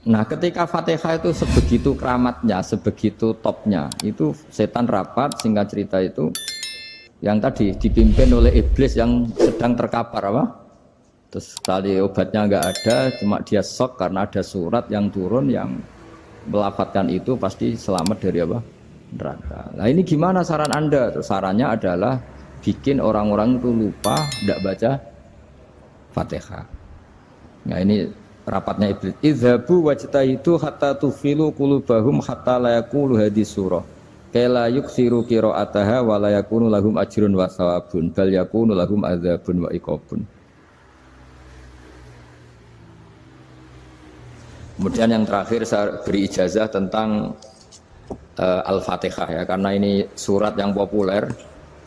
Nah, ketika Fatihah itu sebegitu keramatnya, sebegitu topnya, itu setan rapat, singkat cerita itu yang tadi dipimpin oleh iblis yang sedang terkapar apa? Terus sekali obatnya nggak ada, cuma dia shock karena ada surat yang turun yang melafatkan itu pasti selamat dari apa? Neraka. Nah ini gimana saran Anda? Terus sarannya adalah bikin orang-orang itu lupa, tidak baca Fatihah. Nah ini rapatnya iblis. Idzabu wajtahidu hatta tufilu qulubahum hatta la yaqulu hadis surah. Kala yuksiru qira'ataha wa la yakunu lahum ajrun wa thawabun bal yakunu lahum adzabun wa iqabun. Kemudian yang terakhir saya beri ijazah tentang Al-Fatihah ya, karena ini surat yang populer.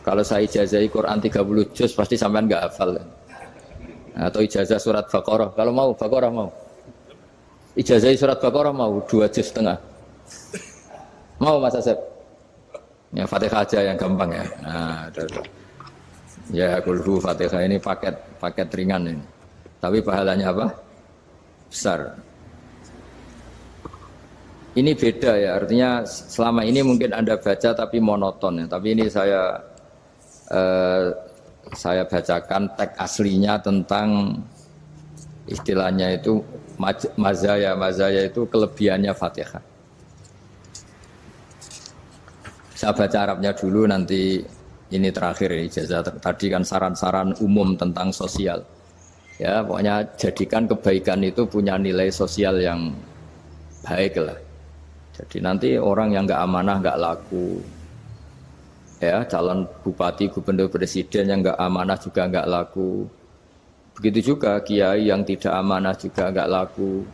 Kalau saya ijazahi Quran 30 juz pasti sampean nggak hafal. Atau ijazah surat Baqarah, kalau mau Baqarah mau. Ijazahi surat Baqarah mau 2 juz setengah. Mau Mas Asep? Ya Fatihah aja yang gampang ya. Nah, ya kulhu Fatihah ini paket ringan ini. Tapi pahalanya apa? Besar. Ini beda ya, artinya selama ini mungkin Anda baca tapi monoton ya. Tapi ini saya bacakan teks aslinya tentang istilahnya itu mazaya itu kelebihannya Fatihah. Saya baca Arabnya dulu, nanti ini terakhir ya, ijazah tadi kan saran-saran umum tentang sosial. Ya, pokoknya jadikan kebaikan itu punya nilai sosial yang baik lah. Jadi nanti orang yang nggak amanah nggak laku, ya calon bupati, gubernur, presiden yang nggak amanah juga nggak laku. Begitu juga kiai yang tidak amanah juga nggak laku,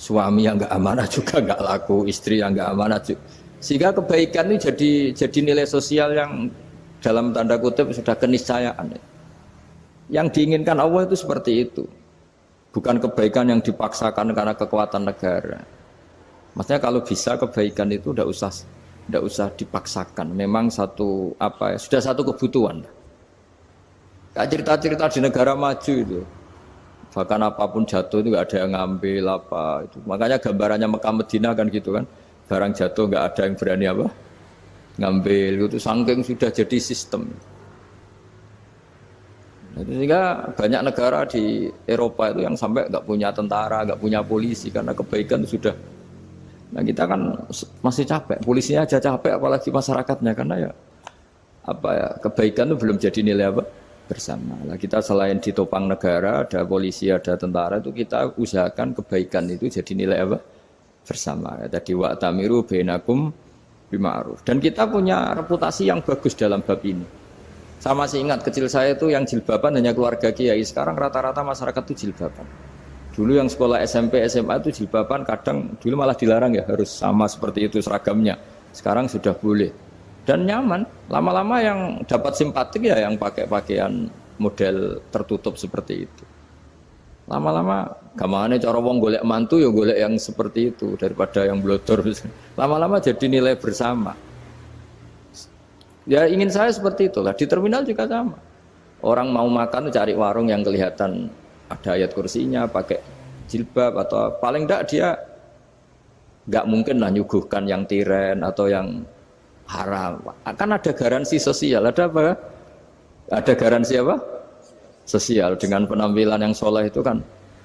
suami yang nggak amanah juga nggak laku, istri yang nggak amanah juga. Sehingga kebaikan ini jadi nilai sosial yang dalam tanda kutip sudah keniscayaan. Yang diinginkan Allah itu seperti itu, bukan kebaikan yang dipaksakan karena kekuatan negara. Maksudnya kalau bisa kebaikan itu tidak usah dipaksakan. Memang sudah satu kebutuhan. Kayak cerita-cerita di negara maju itu, bahkan apapun jatuh itu nggak ada yang ngambil apa itu. Makanya gambarannya Mekah Medina kan gitu kan, barang jatuh nggak ada yang berani apa ngambil itu, saking sudah jadi sistem. Sehingga banyak negara di Eropa itu yang sampai nggak punya tentara, nggak punya polisi karena kebaikan sudah. Nah kita kan masih capek, polisinya aja capek, apalagi masyarakatnya, karena ya kebaikan itu belum jadi nilai apa bersama. Nah kita selain ditopang negara, ada polisi, ada tentara, itu kita usahakan kebaikan itu jadi nilai apa bersama. Tadi wa'tamiru bainakum bima'ruf. Dan kita punya reputasi yang bagus dalam bab ini. Saya masih ingat kecil saya itu yang jilbaban hanya keluarga kiai. Sekarang rata-rata masyarakat itu jilbaban. Dulu yang sekolah SMP, SMA itu jilbaban kadang dulu malah dilarang ya, harus sama seperti itu seragamnya. Sekarang sudah boleh. Dan nyaman. Lama-lama yang dapat simpatik ya yang pakai pakaian model tertutup seperti itu. Lama-lama gamane cara wong golek mantu ya golek yang seperti itu daripada yang blodor. Lama-lama jadi nilai bersama. Ya ingin saya seperti itulah. Di terminal juga sama. Orang mau makan cari warung yang kelihatan ada ayat kursinya, pakai jilbab, atau paling enggak dia enggak mungkin lah nyuguhkan yang tiren atau yang haram. Kan ada garansi sosial, ada apa? Ada garansi apa? Sosial. Dengan penampilan yang soleh itu kan,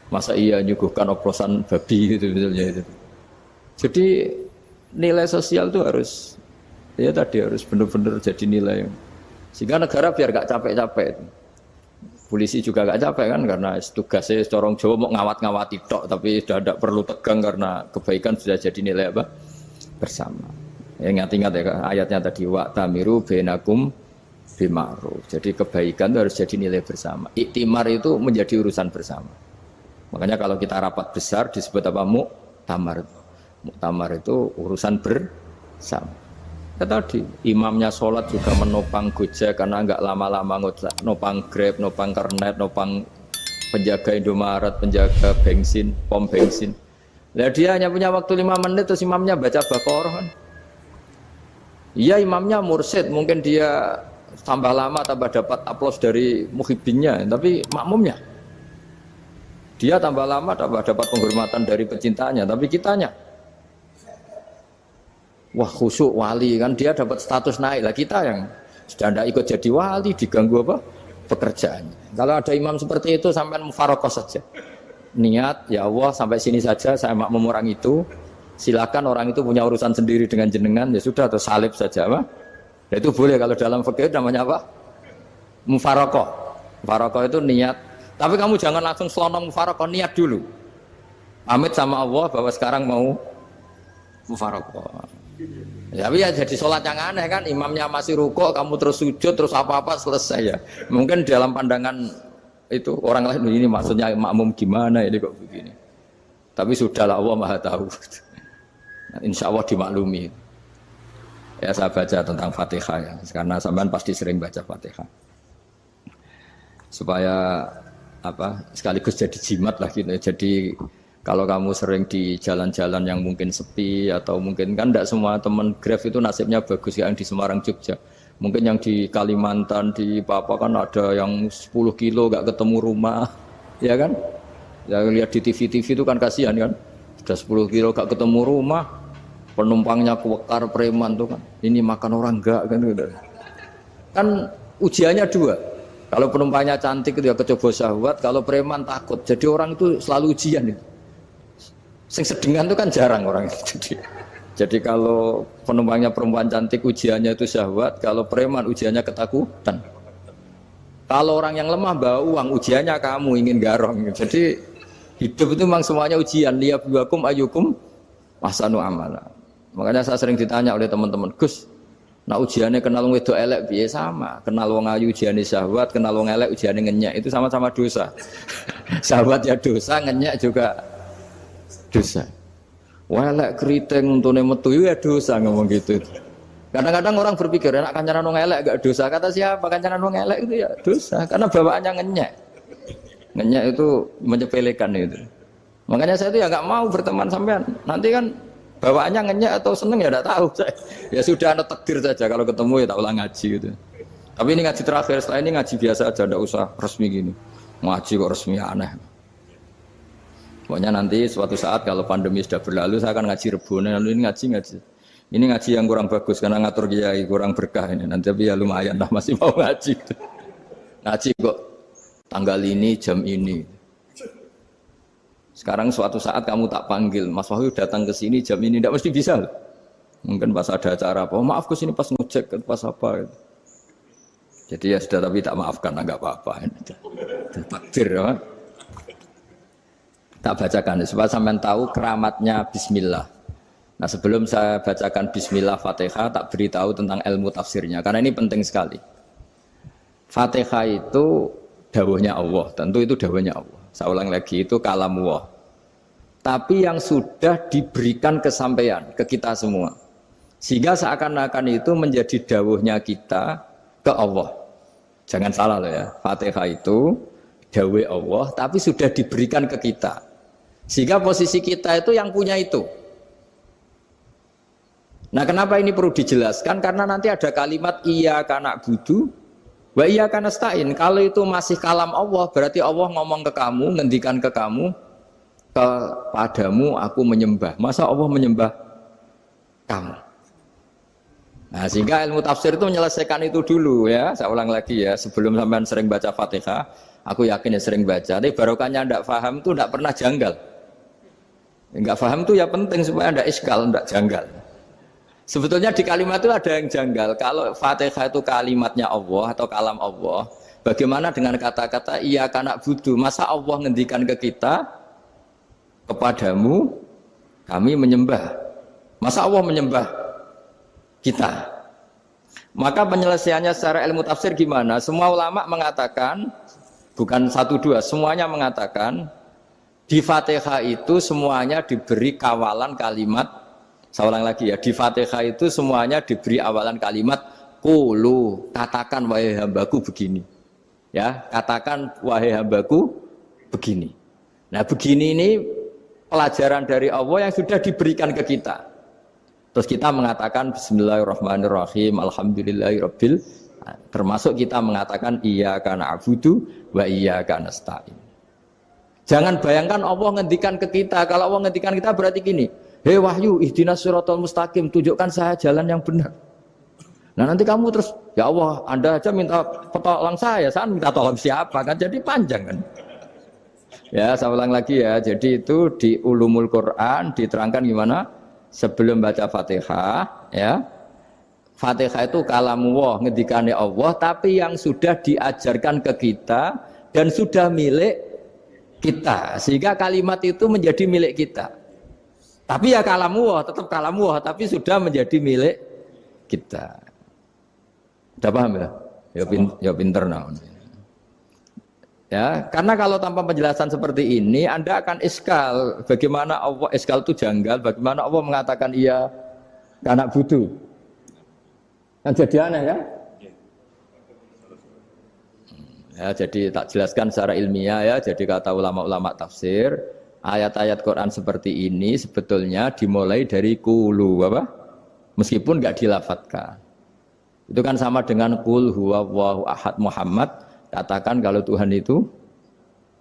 masa iya nyuguhkan oplosan babi gitu misalnya itu. Jadi nilai sosial itu harus benar-benar jadi nilai. Sehingga negara biar gak capek-capek. Polisi juga gak capek kan, karena tugasnya corong Jawa mau ngawat-ngawati tok, tapi sudah tidak perlu tegang karena kebaikan sudah jadi nilai apa bersama. Ya, ingat-ingat ya ayatnya tadi, wa'tamiru bainakum bima'ruf. Jadi kebaikan itu harus jadi nilai bersama. Iktimar itu menjadi urusan bersama. Makanya kalau kita rapat besar disebut apa? Muktamar. Muktamar itu urusan bersama. Ya tadi, imamnya sholat juga menopang Gojek karena nggak lama-lama nopang Grab, nopang Kernet, nopang penjaga Indomaret, penjaga bensin, pom bensin. Nah dia hanya punya waktu 5 menit terus imamnya baca Baqarah kan. Iya imamnya mursyid, mungkin dia tambah lama tambah dapat aplaus dari muhibbinnya, tapi makmumnya Dia tambah lama tambah dapat penghormatan dari pecintanya, tapi kitanya wah khusyuk wali kan dia dapat status naik lah, kita yang sudah tidak ikut jadi wali diganggu apa pekerjaannya. Kalau ada imam seperti itu sampai mufarokoh saja, niat ya Allah sampai sini saja saya makmum orang itu, silakan orang itu punya urusan sendiri dengan jenengan ya sudah, atau salib saja apa ya, itu boleh. Kalau dalam fikih namanya apa, mufarokoh. Mufarokoh itu niat, tapi kamu jangan langsung selonong mufarokoh, niat dulu pamit sama Allah bahwa sekarang mau mufarokoh. Ya, tapi ya jadi sholat yang aneh kan, imamnya masih rukuk, kamu terus sujud, terus apa-apa selesai ya. Mungkin dalam pandangan itu orang lain ini maksudnya makmum gimana ini kok begini. Tapi sudahlah, Allah Maha tahu. Nah, insya Allah dimaklumi. Ya saya baca tentang Fatihah ya, karena sampean pasti sering baca Fatihah. Supaya apa sekaligus jadi jimat lah gitu. Jadi kalau kamu sering di jalan-jalan yang mungkin sepi, atau mungkin kan tidak semua teman Grab itu nasibnya bagus yang di Semarang Jogja. Mungkin yang di Kalimantan, di Papua kan ada yang 10 kilo gak ketemu rumah, ya kan? Ya lihat di TV-TV itu kan kasihan kan, sudah 10 kilo gak ketemu rumah, penumpangnya kuwekar preman tuh kan, ini makan orang enggak kan? Kan ujiannya dua. Kalau penumpangnya cantik itu ya kecoba syahwat, kalau preman takut. Jadi orang itu selalu ujian itu. Sing sedengan itu kan jarang orang itu. Jadi kalau penumpangnya perempuan cantik ujiannya itu syahwat, kalau preman ujiannya ketakutan. Kalau orang yang lemah bawa uang ujiannya kamu ingin garong. Jadi hidup itu memang semuanya ujian. Liyabluwakum ayyukum ahsanu amala. Makanya saya sering ditanya oleh teman-teman, Gus, nah ujiannya kenal wong wedok elek piye? Sama. Kenal wong ayu ujiannya syahwat, kenal wong elek ujiannya ngenyek, itu sama-sama dosa. Syahwat ya dosa, ngenyek juga dosa. Welek keriting untune metu ya dosa, ngomong gitu. Kadang-kadang orang berpikir enak kancanan wong elek gak dosa. Kata siapa? Kancanan wong elek itu ya dosa karena bawaannya ngenyek. Ngenyek itu menyepelekan itu. Makanya saya itu ya nggak mau berteman sampean. Nanti kan bawaannya ngenyek atau seneng ya enggak tahu. Ya sudah, ada takdir saja, kalau ketemu ya tak ulang ngaji gitu. Tapi ini ngaji terakhir, setelah ini ngaji biasa aja, enggak usah resmi gini. Ngaji kok resmi aneh. Pokoknya nanti suatu saat kalau pandemi sudah berlalu saya akan ngaji Rebone, lalu ini ngaji. Ini ngaji yang kurang bagus karena ngatur kiai kurang berkah ini. Nanti tapi ya lumayan lah masih mau ngaji. Ngaji kok tanggal ini jam ini. Sekarang suatu saat kamu tak panggil, Mas Wahyu datang ke sini jam ini, tidak mesti bisa. Mungkin pas ada acara apa, oh, maaf ke sini pas ngecek pas apa. Jadi ya sudah, tapi tak maafkan, enggak apa-apa. Takdir ya. Tak bacakan supaya sampean tahu keramatnya bismillah. Nah, sebelum saya bacakan bismillah Fatihah, tak beritahu tentang ilmu tafsirnya karena ini penting sekali. Fatihah itu dawuhnya Allah, tentu itu dawuhnya Allah. Saya ulang lagi, itu kalam Allah. Tapi yang sudah diberikan kesampaian ke kita semua. Sehingga seakan-akan itu menjadi dawuhnya kita ke Allah. Jangan salah loh ya. Fatihah itu dawuh Allah tapi sudah diberikan ke kita. Sehingga posisi kita itu yang punya itu. Nah, kenapa ini perlu dijelaskan? Karena nanti ada kalimat iyyaka na'budu wa iyyaka nasta'in. Kalau itu masih kalam Allah, berarti Allah ngomong ke kamu, ngendikan ke kamu, kepadamu aku menyembah. Masa Allah menyembah kamu? Nah, sehingga ilmu tafsir itu menyelesaikan itu dulu ya. Saya ulang lagi ya, sebelum sampean sering baca Fatihah, aku yakin ya sering baca. Tapi barokahnya ndak paham itu ndak pernah janggal. Enggak paham itu ya penting supaya ndak iskal, ndak janggal. Sebetulnya di kalimat itu ada yang janggal. Kalau Fatihah itu kalimatnya Allah atau kalam Allah, bagaimana dengan kata-kata iyyaka na'budu? Masa Allah ngendikan ke kita, kepadamu kami menyembah. Masa Allah menyembah kita? Maka penyelesaiannya secara ilmu tafsir gimana? Semua ulama mengatakan, bukan satu dua, semuanya mengatakan di Fatihah itu semuanya diberi kawalan kalimat. Saya ulang lagi ya, di Fatihah itu semuanya diberi awalan kalimat qulu, katakan wahai hambaku begini. Ya, katakan wahai hambaku begini. Nah, begini ini pelajaran dari Allah yang sudah diberikan ke kita. Terus kita mengatakan bismillahirrahmanirrahim, alhamdulillahirabbil, termasuk kita mengatakan iyyaka na'budu wa iyyaka nasta'in. Jangan bayangkan Allah ngendikan ke kita. Kalau Allah ngendikan kita berarti gini, hei wahyu, ihdinas siratal mustaqim, tunjukkan saya jalan yang benar. Nah nanti kamu terus, ya Allah, Anda aja minta tolong saya minta tolong siapa kan? Jadi panjang kan? Ya, saya ulang lagi ya. Jadi itu di Ulumul Quran diterangkan gimana? Sebelum baca Fatihah, ya. Fatihah itu kalamullah, ngendikane Allah, tapi yang sudah diajarkan ke kita dan sudah milik kita. Sehingga kalimat itu menjadi milik kita. Tapi ya kalamullah, tetap kalamullah, tapi sudah menjadi milik kita. Sudah paham ya? Ya pinter nah. Ya, karena kalau tanpa penjelasan seperti ini Anda akan iskal. Bagaimana Allah, iskal itu janggal, bagaimana Allah mengatakan iya anak budu. Kan jadi aneh kan? Ya, jadi tak jelaskan secara ilmiah ya. Jadi kata ulama-ulama tafsir, ayat-ayat Quran seperti ini sebetulnya dimulai dari qulu apa? Meskipun enggak dilafatkan. Itu kan sama dengan qul huwallahu ahad Muhammad, katakan kalau Tuhan itu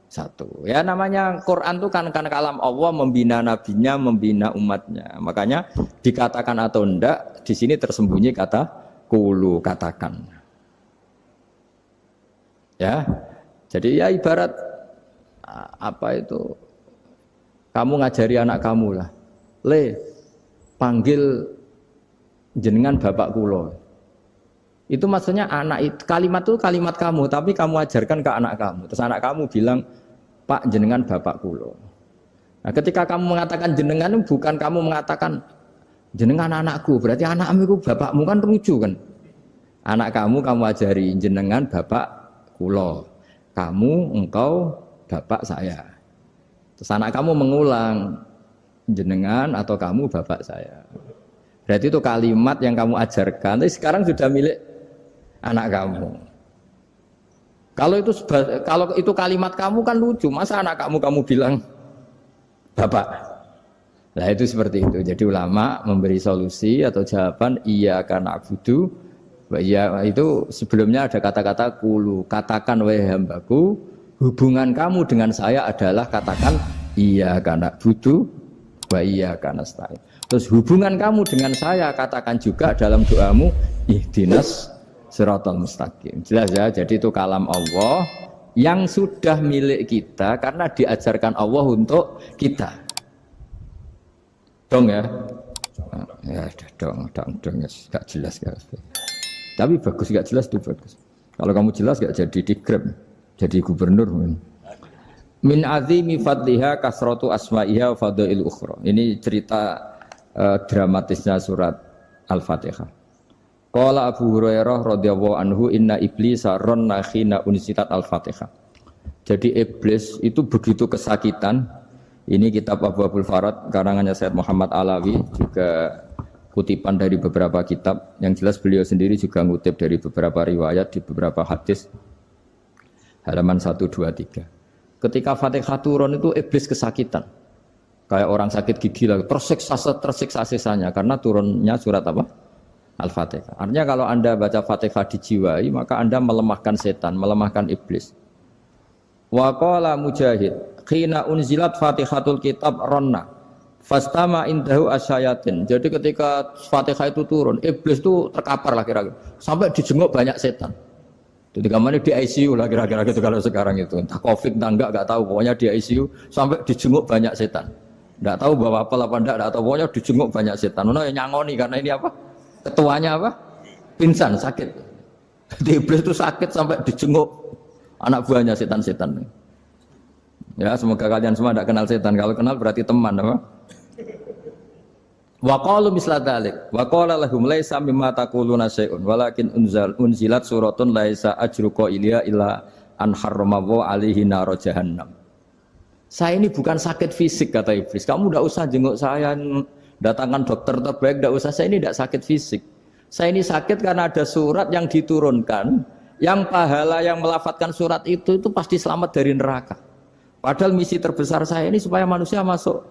satu. Ya namanya Quran itu kan kalam Allah, membina nabinya, membina umatnya. Makanya dikatakan atau enggak, di sini tersembunyi kata qulu, katakan. Ya, jadi ya ibarat apa itu? Kamu ngajari anak kamu lah, panggil jenengan bapak kulo. Itu maksudnya anak itu, kalimat itu kalimat kamu, tapi kamu ajarkan ke anak kamu. Terus anak kamu bilang, Pak jenengan bapak kulo. Nah, ketika kamu mengatakan jenengan, bukan kamu mengatakan jenengan anakku, berarti anakmu itu bapakmu, kan lucu kan? Anak kamu ajari jenengan bapak kulo, kamu engkau bapak saya. Terus anak kamu mengulang jenengan atau kamu bapak saya. Berarti itu kalimat yang kamu ajarkan, tapi sekarang sudah milik anak kamu. Kalau itu kalimat kamu kan lucu, masa anak kamu bilang bapak. Nah itu seperti itu. Jadi ulama memberi solusi atau jawaban iya karena abudu. Ya itu sebelumnya ada kata-kata qulu, katakan wahai hambaku, hubungan kamu dengan saya adalah katakan iya karena abudu wa iya karena nasta'in. Terus hubungan kamu dengan saya katakan juga dalam doamu ihdinas siratal mustaqim. Jelas ya, jadi itu kalam Allah yang sudah milik kita karena diajarkan Allah untuk kita. Dong ya? Ya dong, gak jelas gak. Tapi bagus, gak jelas itu bagus. Kalau kamu jelas gak jadi digrab, jadi gubernur. Min azimi fadliha kasratu asma'iha wa fadail ukhra. Ini cerita dramatisnya surat Al-Fatihah. Qala Abu Hurairah radhiyallahu anhu inna iblisa ranna khina unsitat Al-Fatihah. Jadi iblis itu begitu kesakitan. Ini kitab Abu Abul Farad karangannya Sayyid Muhammad Alawi, juga kutipan dari beberapa kitab. Yang jelas beliau sendiri juga ngutip dari beberapa riwayat di beberapa hadis. Halaman 1, 2, 3. Ketika Fatihah turun itu iblis kesakitan. Kayak orang sakit gigi lah, tersiksa sisanya karena turunnya surat apa? Al-Fatihah. Artinya kalau Anda baca Fatihah dijiwai, maka Anda melemahkan setan, melemahkan iblis. Wa qala Mujahid, khina unzilat Fatihatul kitab ronna fastama indahu asyayatin. Jadi ketika Fatihah itu turun, iblis itu terkapar lah kira-kira. Sampai dijenguk banyak setan. Jadi kamarnya di ICU lah kira-kira gitu kalau sekarang itu. Entah Covid entah enggak tahu, pokoknya di ICU sampai dijenguk banyak setan. Enggak tahu bawa apa enggak tahu, pokoknya dijenguk banyak setan. Ono yang nyangoni karena ini apa? Ketuanya apa? Pingsan, sakit. Jadi iblis itu sakit sampai dijenguk anak buahnya setan-setan. Ya, semoga kalian semua tidak kenal setan. Kalau kenal berarti teman, apa? Wa qalu misla dzalik. Wa qala lahum laisa mimma taquluna syai'un walakin unzilat suratun laisa ajru qailiha illa an harrama alaihi nar jahannam. Saya ini bukan sakit fisik kata iblis. Kamu tidak usah jenguk saya, datangkan dokter terbaik, tidak usah. Saya ini tidak sakit fisik. Saya ini sakit karena ada surat yang diturunkan, yang pahala yang melafadzkan surat itu pasti selamat dari neraka. Padahal misi terbesar saya ini supaya manusia masuk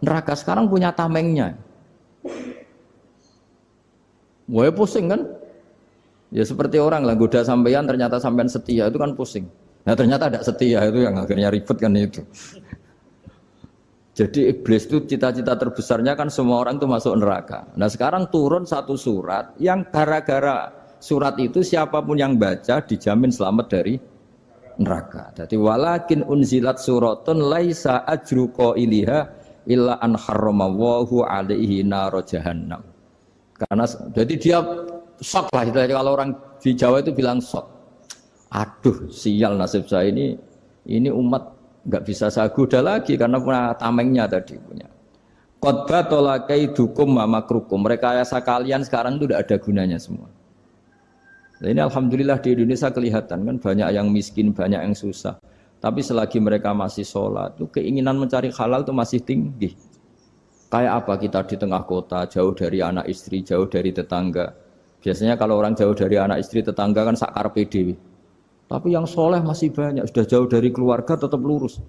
neraka. Sekarang punya tamengnya. Wah pusing kan? Ya seperti orang lah, goda sampean ternyata sampean setia, itu kan pusing. Nah ternyata tidak setia, itu yang akhirnya ribet kan itu. Jadi iblis itu cita-cita terbesarnya kan semua orang itu masuk neraka. Nah sekarang turun satu surat yang gara-gara surat itu siapapun yang baca dijamin selamat dari neraka. Jadi walakin unzilat suratun laisa ajru qailiha illa an harramallahu alaihi nar jahannam. Karena jadi dia shock lah itu, kalau orang di Jawa itu bilang shock. Aduh sial nasib saya ini umat nggak bisa saya goda lagi karena punya tamengnya tadi punya. Qad tolakaidukum makrukum. Rekayasa kalian sekarang itu tidak ada gunanya semua. Nah, ini alhamdulillah di Indonesia kelihatan kan banyak yang miskin, banyak yang susah. Tapi selagi mereka masih sholat, itu keinginan mencari halal itu masih tinggi. Kayak apa kita di tengah kota, jauh dari anak istri, jauh dari tetangga. Biasanya kalau orang jauh dari anak istri, tetangga kan sakar PDW. Tapi yang soleh masih banyak, sudah jauh dari keluarga tetap lurus.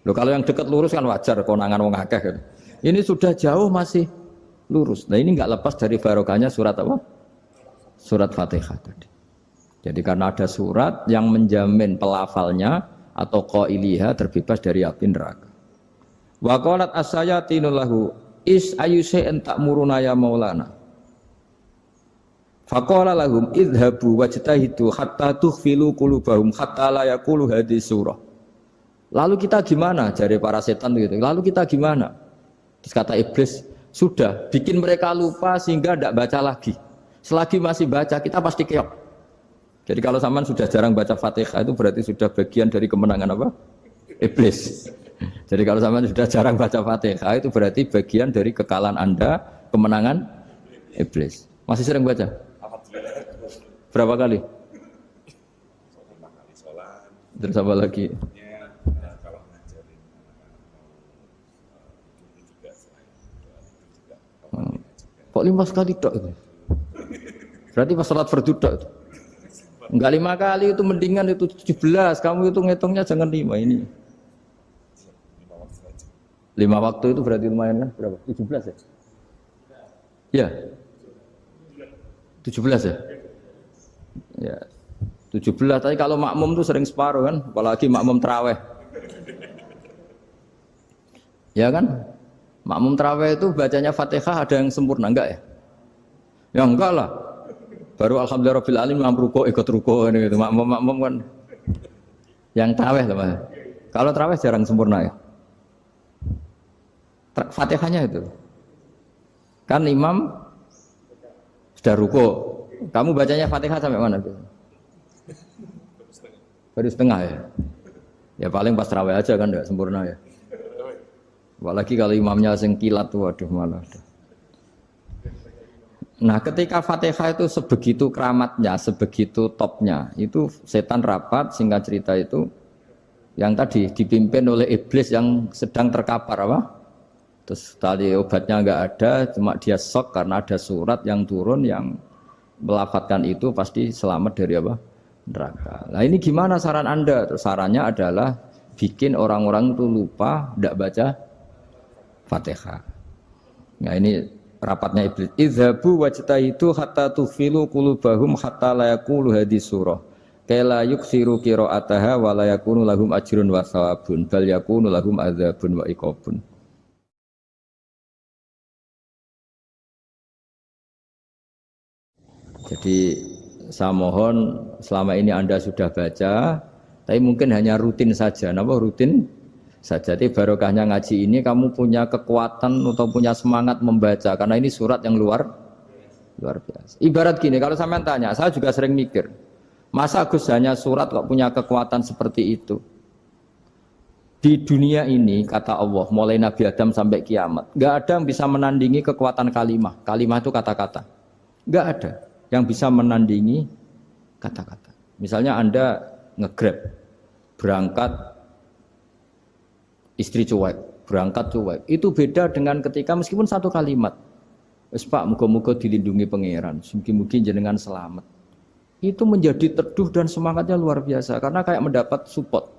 Loh, kalau yang dekat lurus kan wajar, konangan wong akeh kan. Ini sudah jauh masih lurus. Nah ini nggak lepas dari barokahnya surat apa? Surat Fatihah tadi. Jadi karena ada surat yang menjamin pelafalnya atau qailiha terbebas dari api neraka. Wa qalat as-sayatinu lahu is ayyusai'in ta'muruna ya maulana. Faqala lahum idhabu wajtahidu hatta tukhfilu qulubahum hatta la yaqulu hadhihi surah. Lalu kita gimana? Jari para setan gitu. Lalu kita gimana? Terus kata iblis, sudah bikin mereka lupa sehingga tidak baca lagi. Selagi masih baca kita pasti keok. Jadi kalau sampean sudah jarang baca Fatihah itu berarti sudah bagian dari kemenangan apa? Iblis. Jadi kalau sampean sudah jarang baca Fatihah itu berarti bagian dari kekalahan Anda, kemenangan iblis. Masih sering baca? Berapa kali? Terus apa lagi? Kok 5 kali tok itu? Berarti pas salat fardu tok itu. Enggak 5 kali itu mendingan itu 17. Kamu itu ngitungnya jangan 5 ini. 5 waktu itu berarti lumayan kan? Berapa? 17 ya? Ya. 17 ya? Ya. 17, tapi kalau makmum tuh sering separuh kan, apalagi makmum tarawih. Ya kan? Makmum tarawih itu bacanya Fatihah ada yang sempurna enggak ya? Ya enggak lah. Baru alhamdulillah rabbil alamin ruko ikut ruko gitu. Makmum kan yang tarawih lah. Kalau tarawih jarang sempurna ya. Fatihahnya itu. Kan imam sudah ruko. Kamu bacanya Fatihah sampai mana tuh? Baru setengah ya. Ya paling pas tarawih aja kan enggak sempurna ya. Apalagi kalau imamnya sing kilat tuh waduh malah. Nah, ketika Fatihah itu sebegitu keramatnya, sebegitu topnya, itu setan rapat singkat cerita itu yang tadi dipimpin oleh iblis yang sedang terkapar apa? Terus tadi obatnya enggak ada, cuma dia shock karena ada surat yang turun yang melafatkan itu pasti selamat dari apa? Neraka. Nah ini gimana saran Anda? Sarannya adalah bikin orang-orang itu lupa, tidak baca Fatihah. Nah ini rapatnya iblis. Idhabu wajtahidu hatta tufilu qulubahum hatta la yaqulu hadhihi surah. Kala yuksiru qira'ataha wa la yakunu lahum ajrun wa thawabun bal yakunu lahum adzabun wa iqabun. Jadi saya mohon selama ini Anda sudah baca, tapi mungkin hanya rutin saja. Napa rutin saja? Jadi barokahnya ngaji ini kamu punya kekuatan atau punya semangat membaca karena ini surat yang luar biasa. Ibarat gini, kalau sampean tanya, saya juga sering mikir, masa Gus hanya surat kok punya kekuatan seperti itu? Di dunia ini kata Allah, mulai Nabi Adam sampai kiamat, nggak ada yang bisa menandingi kekuatan kalimah. Kalimah itu kata-kata, nggak ada yang bisa menandingi kata-kata. Misalnya Anda nge-grab, berangkat istri cuek, berangkat cuek. Itu beda dengan ketika meskipun satu kalimat, wes Pak, muga-muga dilindungi pangeran, mugi-mugi jenengan selamat. Itu menjadi teduh dan semangatnya luar biasa karena kayak mendapat support.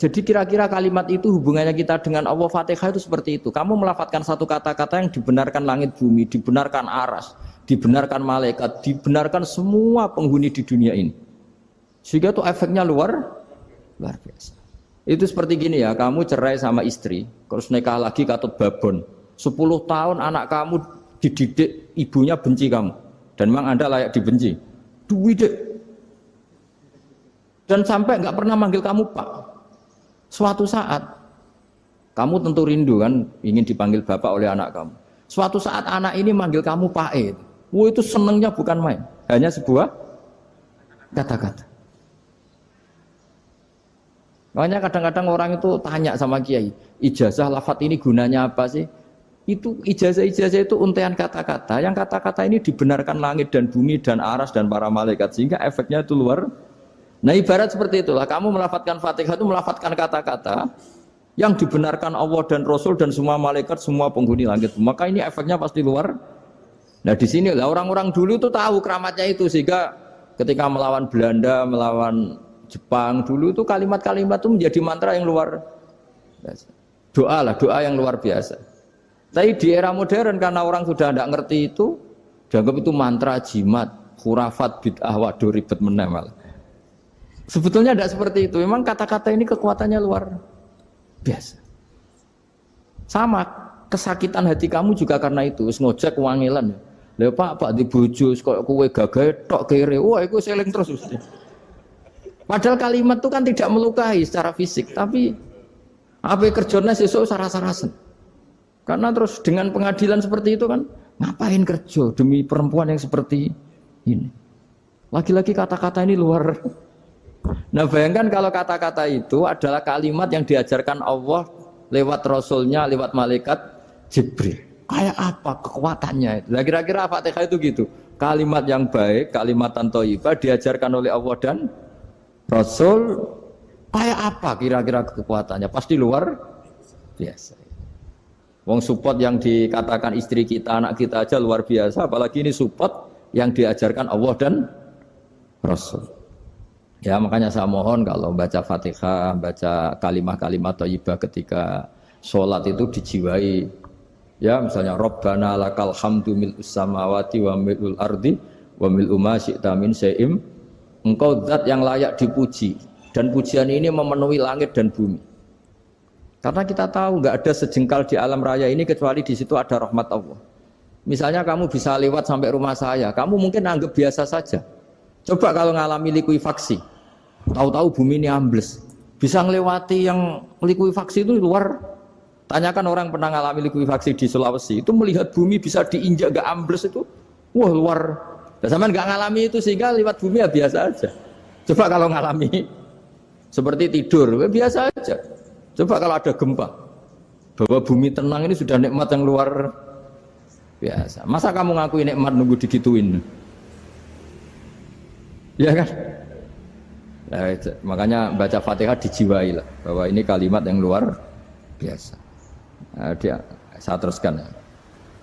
Jadi kira-kira kalimat itu hubungannya kita dengan Allah, Fatihah itu seperti itu. Kamu melafadzkan satu kata-kata yang dibenarkan langit bumi, dibenarkan aras, dibenarkan malaikat, dibenarkan semua penghuni di dunia ini. Sehingga itu efeknya luar biasa. Itu seperti gini ya, kamu cerai sama istri, terus nikah lagi katut babon. 10 tahun anak kamu dididik, ibunya benci kamu. Dan memang Anda layak dibenci. Dididik. Dan sampai nggak pernah manggil kamu Pak. Suatu saat, kamu tentu rindu kan, ingin dipanggil Bapak oleh anak kamu. Suatu saat anak ini manggil kamu Pak E. Wah itu senengnya bukan main. Hanya sebuah kata-kata. Makanya kadang-kadang orang itu tanya sama kiai, ijazah lafadz ini gunanya apa sih? Itu ijazah-ijazah itu untaian kata-kata. Yang kata-kata ini dibenarkan langit dan bumi dan aras dan para malaikat, sehingga efeknya itu luar. Nah ibarat seperti itulah, kamu melafadzkan Fatihah itu melafadzkan kata-kata yang dibenarkan Allah dan Rasul dan semua malaikat, semua penghuni langit. Maka ini efeknya pasti luar. Nah di sini lah orang-orang dulu itu tahu keramatnya itu, sehingga ketika melawan Belanda, melawan Jepang dulu itu kalimat-kalimat itu menjadi mantra yang luar biasa. Doa yang luar biasa. Tapi di era modern karena orang sudah tidak ngerti itu, dianggap itu mantra, jimat, khurafat, bid'ah, waduh ribet menemal. Sebetulnya tidak seperti itu. Memang kata-kata ini kekuatannya luar biasa. Sama kesakitan hati kamu juga karena itu. Ngojek wangilan. Lha Pak di bojo kok kowe gagahe tok kere. Wah, iku seling terus mesti. Padahal kalimat itu kan tidak melukai secara fisik, tapi apa kerjanya sesuk sarasa-rasen. Karena terus dengan pengadilan seperti itu kan, ngapain kerja demi perempuan yang seperti ini? Lagi-lagi kata-kata ini luar. Nah bayangkan kalau kata-kata itu adalah kalimat yang diajarkan Allah lewat Rasulnya, lewat malaikat Jibril. Kayak apa kekuatannya itu? Nah kira-kira Fatihah itu gitu. Kalimat yang baik, kalimatan thayyibah diajarkan oleh Allah dan Rasul, kayak apa kira-kira kekuatannya? Pasti luar biasa. Wong support yang dikatakan istri kita, anak kita aja luar biasa, apalagi ini support yang diajarkan Allah dan Rasul. Ya makanya saya mohon kalau baca Fatihah, baca kalimat-kalimat thayyibah ketika sholat itu dijiwai. Ya misalnya Rabbana lakal hamdu mil'us samawati wa mil'ul ardi wa mil'u ma syi'ta min syai'im. Engkau zat yang layak dipuji, dan pujian ini memenuhi langit dan bumi. Karena kita tahu nggak ada sejengkal di alam raya ini kecuali di situ ada rahmat Allah. Misalnya kamu bisa lewat sampai rumah saya, kamu mungkin anggap biasa saja. Coba kalau ngalami likuifaksi, tahu-tahu bumi ini ambles, bisa ngelewati yang likuifaksi itu luar. Tanyakan orang pernah ngalami likuifaksi di Sulawesi, itu melihat bumi bisa diinjak gak ambles itu, wah luar. Nah, sama nggak ngalami itu sehingga lewat bumi ya biasa aja. Coba kalau ngalami seperti tidur, ya biasa aja. Coba kalau ada gempa, bahwa bumi tenang ini sudah nikmat yang luar biasa. Masa kamu ngakui nikmat nunggu digituin? Ya kan? Nah, makanya baca Fatihah dijiwai lah, bahwa ini kalimat yang luar biasa. Nah, saya teruskan ya.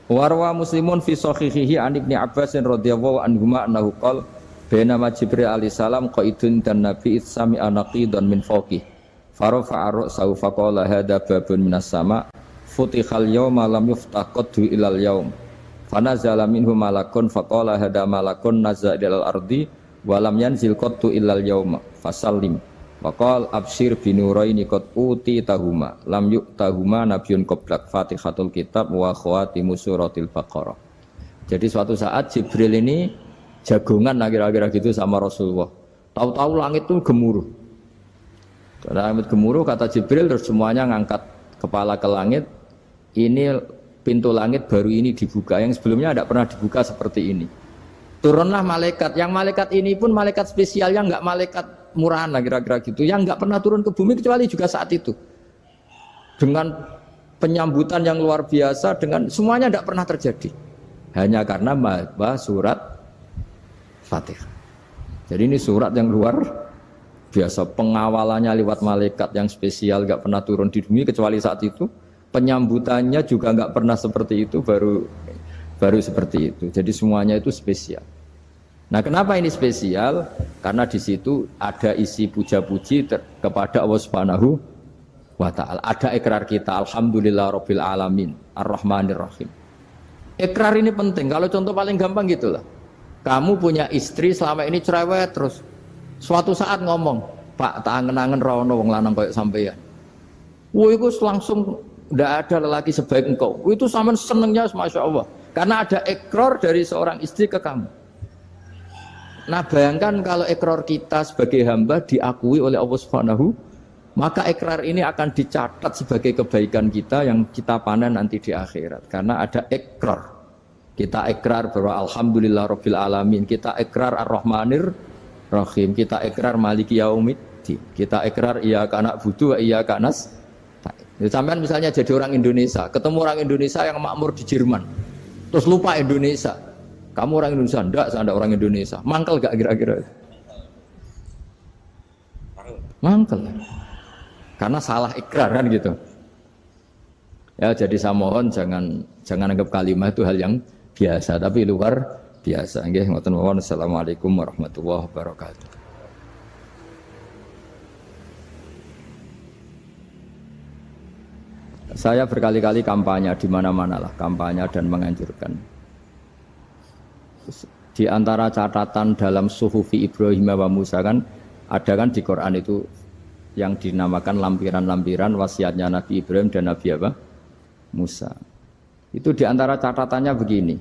Warwa Muslimun fi sahihihi an Ibnu Abbas radhiyallahu anhuma annahu qala bainama Jibril alaihi salam qaidun dan Nabi sami anaqidan min fawqih farafa'a ra'sahu faqala hadza babun minas sama futihal yawma lam yuftah qaddu ilal yaum fanazala minhu malakun faqala hadza malakun nazza ilal ardi wa lam yanzil qaddu ilal yauma fasallim waqal absyir binuraini qad uti tahuma lam yu'tahuma nabiyyun qablak Fatihatul kitab wa khawatimu suratil Baqarah. Jadi suatu saat Jibril ini jagongan kira-kira gitu sama Rasulullah. Tahu-tahu langit itu gemuruh. Karena langit gemuruh kata Jibril terus semuanya ngangkat kepala ke langit. Ini pintu langit baru ini dibuka, yang sebelumnya tidak pernah dibuka seperti ini. Turunlah malaikat, yang malaikat ini pun malaikat spesial, yang enggak malaikat murahan lah kira-kira gitu, yang enggak pernah turun ke bumi kecuali juga saat itu. Dengan penyambutan yang luar biasa, dengan semuanya tidak pernah terjadi. Hanya karena bahwa surat Fatihah. Jadi ini surat yang luar biasa, pengawalannya lewat malaikat yang spesial, enggak pernah turun di bumi kecuali saat itu. Penyambutannya juga enggak pernah seperti itu, baru seperti itu. Jadi semuanya itu spesial. Nah, kenapa ini spesial? Karena di situ ada isi puja-puji kepada Allah Subhanahu wa ta'ala. Ada ikrar kita, alhamdulillah rabbil alamin, ar-rahmanir rahim. Ikrar ini penting. Kalau contoh paling gampang gitulah. Kamu punya istri selama ini cerewet terus. Suatu saat ngomong, Pak, tak angen-angen rono wong lanang kayak sampeyan. Wah, itu langsung tidak ada lelaki sebaik engkau. Itu sama senengnya, masya Allah. Karena ada ikrar dari seorang istri ke kamu. Nah, bayangkan kalau ikrar kita sebagai hamba diakui oleh Allah Subhanahu, maka ikrar ini akan dicatat sebagai kebaikan kita yang kita panen nanti di akhirat. Karena ada ikrar. Kita ikrar bahwa alhamdulillah rabbil alamin. Kita ikrar ar-rahmanir rahim. Kita ikrar maliki yaumiddin. Kita ikrar iyyaka na'budu wa iyyaka nasta'in. Sampean misalnya jadi orang Indonesia, ketemu orang Indonesia yang makmur di Jerman, terus lupa Indonesia. Kamu orang Indonesia? Enggak, saya enggak orang Indonesia. Mangkel gak kira-kira? Mangkel. Karena salah ikrar kan gitu. Ya, jadi saya mohon jangan anggap kalimat itu hal yang biasa, tapi luar biasa. Nggih, ngoten mawon. Assalamualaikum warahmatullahi wabarakatuh. Saya berkali-kali kampanye di mana-mana lah, kampanye dan menganjurkan. Di antara catatan dalam Suhufi Ibrahim wa Musa kan ada kan di Quran itu yang dinamakan lampiran-lampiran wasiatnya Nabi Ibrahim dan Nabi apa? Musa. Itu di antara catatannya begini.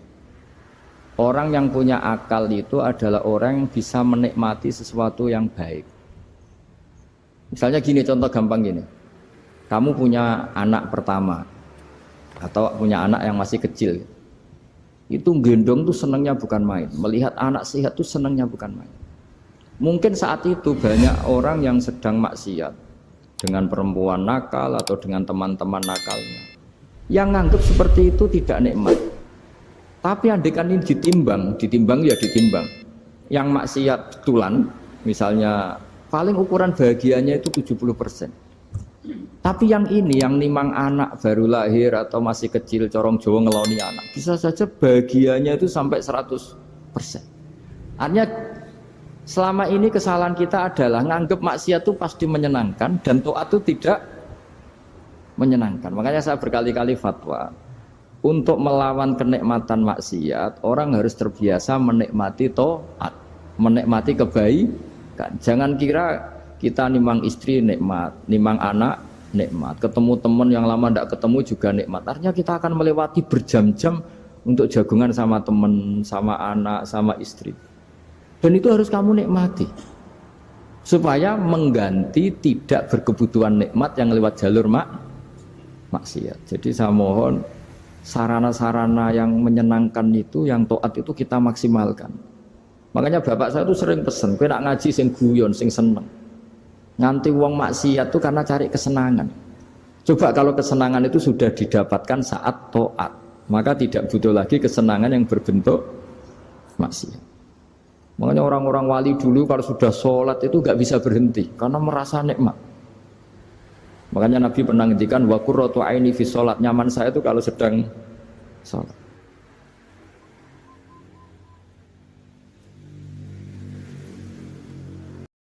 Orang yang punya akal itu adalah orang yang bisa menikmati sesuatu yang baik. Misalnya gini, contoh gampang gini. Kamu punya anak pertama atau punya anak yang masih kecil, itu gendong tuh senangnya bukan main. Melihat anak sehat tuh senangnya bukan main. Mungkin saat itu banyak orang yang sedang maksiat dengan perempuan nakal atau dengan teman-teman nakalnya, yang nganggap seperti itu tidak nikmat. Tapi andaikan ini ditimbang ya ditimbang. Yang maksiat betulan, misalnya paling ukuran bahagianya itu 70%. Tapi yang ini, yang nimang anak baru lahir atau masih kecil, corong Jawa ngeloni anak, bisa saja bahagianya itu sampai 100%. Artinya selama ini kesalahan kita adalah nganggap maksiat itu pasti menyenangkan dan taat itu tidak menyenangkan. Makanya saya berkali-kali fatwa, untuk melawan kenikmatan maksiat, orang harus terbiasa menikmati taat, menikmati kebaikan. Jangan kira kita nimang istri nikmat, nimang anak nikmat, ketemu teman yang lama tidak ketemu juga nikmat. Artinya kita akan melewati berjam-jam untuk jagungan sama teman, sama anak, sama istri. Dan itu harus kamu nikmati supaya mengganti tidak berkebutuhan nikmat yang lewat jalur maksiat. Jadi saya mohon sarana-sarana yang menyenangkan itu, yang taat itu kita maksimalkan. Makanya bapak saya itu sering pesan, kowe nak ngaji sing guyon, sing seneng. Nganti wong maksiat itu karena cari kesenangan. Coba kalau kesenangan itu sudah didapatkan saat taat, maka tidak butuh lagi kesenangan yang berbentuk maksiat. Makanya orang-orang wali dulu kalau sudah sholat itu gak bisa berhenti karena merasa nikmat. Makanya Nabi pernah ngendikan wa qurratu aini fi sholat, nyaman saya itu kalau sedang sholat.